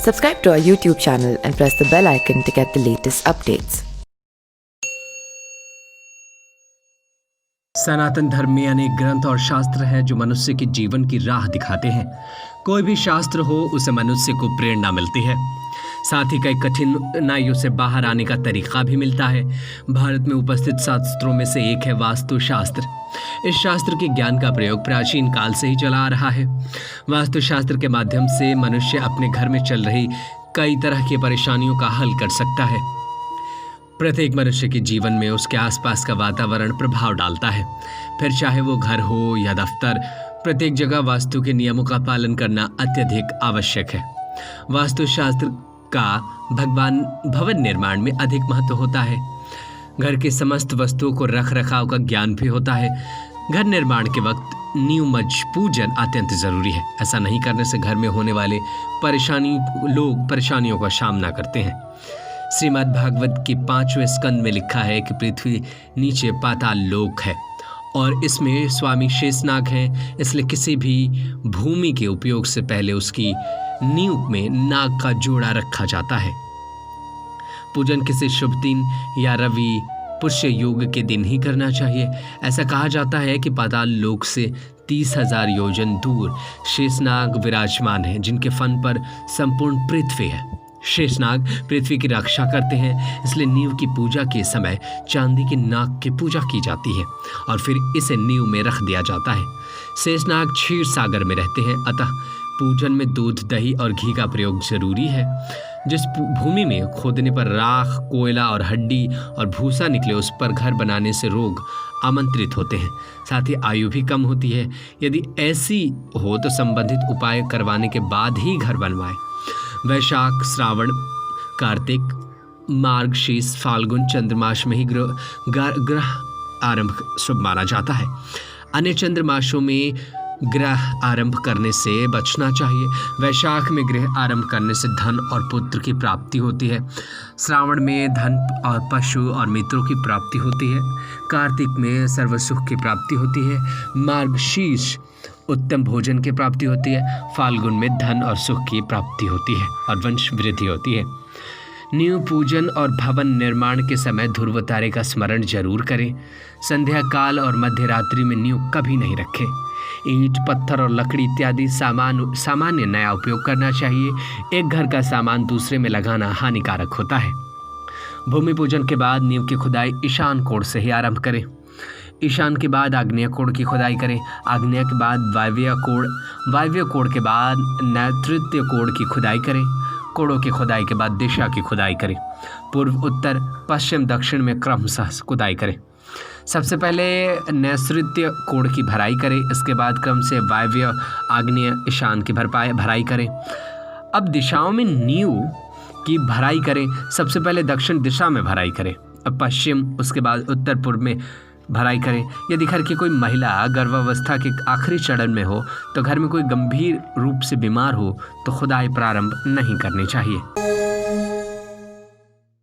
Subscribe to our YouTube channel and press the bell icon to get the latest updates. सनातन धर्म में अनेक ग्रंथ और शास्त्र हैं जो मनुष्य के जीवन की राह दिखाते हैं। कोई भी शास्त्र हो उसे मनुष्य को प्रेरणा मिलती है, साथ ही कई कठिनाइयों से बाहर आने का तरीका भी मिलता है। भारत में उपस्थित शास्त्रों में से एक है वास्तु शास्त्र। इस शास्त्र के ज्ञान का प्रयोग प्राचीन काल से ही चला आ रहा है। वास्तु शास्त्र के माध्यम से मनुष्य अपने घर में चल रही कई तरह की परेशानियों का हल कर सकता है। प्रत्येक मनुष्य के जीवन में उसके आसपास का वातावरण प्रभाव डालता है, फिर चाहे वो घर हो या दफ्तर। प्रत्येक जगह वास्तु के नियमों का पालन करना अत्यधिक आवश्यक है। वास्तुशास्त्र का भवन निर्माण में अधिक महत्व होता है। घर की समस्त वस्तुओं को रख रखाव का ज्ञान भी होता है। घर निर्माण के वक्त नींव मज पूजन अत्यंत जरूरी है। ऐसा नहीं करने से घर में होने वाले लोग परेशानियों का सामना करते हैं। श्रीमद् भागवत के 5वें स्कंद में लिखा है कि पृथ्वी नीचे पाताल लोक है और इसमें स्वामी शेषनाग हैं, इसलिए किसी भी भूमि के उपयोग से पहले उसकी नींव में नाग का जोड़ा रखा जाता है। पूजन किसी शुभ दिन या रवि पुष्य योग के दिन ही करना चाहिए। ऐसा कहा जाता है कि पाताल लोक से 30,000 योजन दूर शेषनाग विराजमान हैं, जिनके फन पर संपूर्ण पृथ्वी है। शेषनाग पृथ्वी की रक्षा करते हैं, इसलिए नींव की पूजा के समय चांदी के नाग की पूजा की जाती है और फिर इसे नींव में रख दिया जाता है। शेषनाग क्षीर सागर में रहते हैं, अतः पूजन में दूध, दही और घी का प्रयोग जरूरी है। जिस भूमि में खोदने पर राख, कोयला और हड्डी और भूसा निकले, उस पर घर बनाने से रोग आमंत्रित होते हैं, साथ ही आयु भी कम होती है। यदि ऐसी हो तो संबंधित उपाय करवाने के बाद ही घर बनवाएं। वैशाख, श्रावण, कार्तिक, मार्गशीर्ष, फाल्गुन चंद्रमास में ही ग्रह आरंभ शुभ माना जाता है। अन्य चंद्रमासों में ग्रह आरंभ करने से बचना चाहिए। वैशाख में ग्रह आरंभ करने से धन और पुत्र की प्राप्ति होती है। श्रावण में धन और पशु और मित्रों की प्राप्ति होती है। कार्तिक में सर्व सुख की प्राप्ति होती है। मार्गशीर्ष उत्तम भोजन की प्राप्ति होती है। फाल्गुन में धन और सुख की प्राप्ति होती है और वंश वृद्धि होती है। नींव पूजन और भवन निर्माण के समय ध्रुव तारे का स्मरण जरूर करें। संध्या काल और मध्य रात्रि में नींव कभी नहीं रखें। ईंट, पत्थर और लकड़ी इत्यादि सामान्य नया उपयोग करना चाहिए। एक घर का सामान दूसरे में लगाना हानिकारक होता है। भूमि पूजन के बाद नींव की खुदाई ईशान कोण से ही आरंभ करें। ईशान के बाद आग्नेय कोण की खुदाई करें। आग्नेय के बाद वायव्य कोण, वायव्य कोण के बाद नैऋत्य कोण की खुदाई करें। कोणों की खुदाई के बाद दिशा की खुदाई करें। पूर्व, उत्तर, पश्चिम, दक्षिण में क्रमशः खुदाई करें। सबसे पहले नैऋत्य कोण की भराई करें, इसके बाद क्रम से वायव्य, आग्नेय, ईशान की भराई करें। अब दिशाओं में नींव की भराई करें। सबसे पहले दक्षिण दिशा में भराई करें, अब पश्चिम, उसके बाद उत्तर पूर्व में भराई करें। यदि घर की कोई महिला गर्भावस्था के आखिरी चरण में हो तो घर में कोई गंभीर रूप से बीमार हो तो खुदाई प्रारंभ नहीं करनी चाहिए।